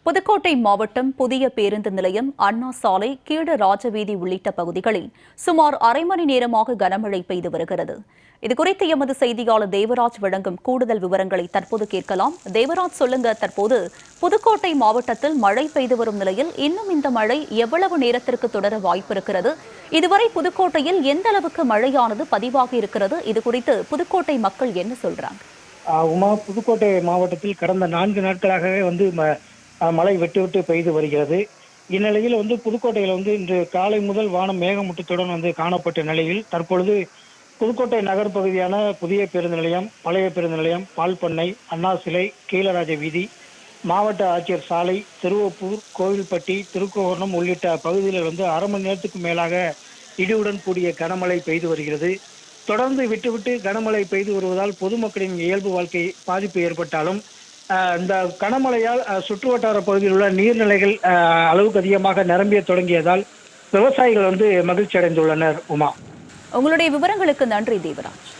புதுக்கோட்டை மாவட்டம் புதிய பேருந்து நிலையம், அண்ணா சாலை, கீழ ராஜவீதி உள்ளிட்ட பகுதிகளில் சுமார் அரை மணி நேரமாக கனமழை பெய்து வருகிறது. இதுகுறித்து எமது செய்தியாளர் தேவராஜ் வழங்கும் கூடுதல் விவரங்களை தற்போது கேட்கலாம். தேவராஜ், சொல்லுங்க, தற்போது புதுக்கோட்டை மாவட்டத்தில் மழை பெய்து வரும் நிலையில் இன்னும் இந்த மழை எவ்வளவு நேரத்திற்கு தொடர வாய்ப்பு இருக்கிறது? இதுவரை புதுக்கோட்டையில் எந்த அளவுக்கு மழையானது பதிவாகி இருக்கிறது? இதுகுறித்து புதுக்கோட்டை மக்கள் என்ன சொல்றாங்க? புதுக்கோட்டை மாவட்டத்தில் கடந்த 4 நாட்களாகவே மழை விட்டு பெய்து வருகிறது. இந்நிலையில் புதுக்கோட்டையில் இன்று காலை முதல் வானம் மேகமூட்டத்துடன் காணப்பட்ட நிலையில் தற்பொழுது புதுக்கோட்டை நகர் பகுதியான புதிய பேருந்து நிலையம், பழைய பேருந்து நிலையம், பால்பண்ணை, அண்ணா சிலை, கீழராஜ வீதி, மாவட்ட ஆட்சியர் சாலை, திருவப்பூர், கோவில்பட்டி, திருக்கோவரணம் உள்ளிட்ட பகுதிகளில் அரை மணி நேரத்துக்கு மேலாக இடியுடன் கூடிய கனமழை பெய்து வருகிறது. தொடர்ந்து விட்டு கனமழை பெய்து வருவதால் பொதுமக்களின் இயல்பு வாழ்க்கை பாதிப்பு ஏற்பட்டாலும் இந்த கனமழையால் சுற்றுவட்டார பகுதியில் உள்ள நீர்நிலைகள் அளவுக்கு அதிகமாக நிரம்பிய தொடங்கியதால் விவசாயிகள் மகிழ்ச்சி அடைந்துள்ளனர். உங்களுடைய விவரங்களுக்கு நன்றி தேவராஜ்.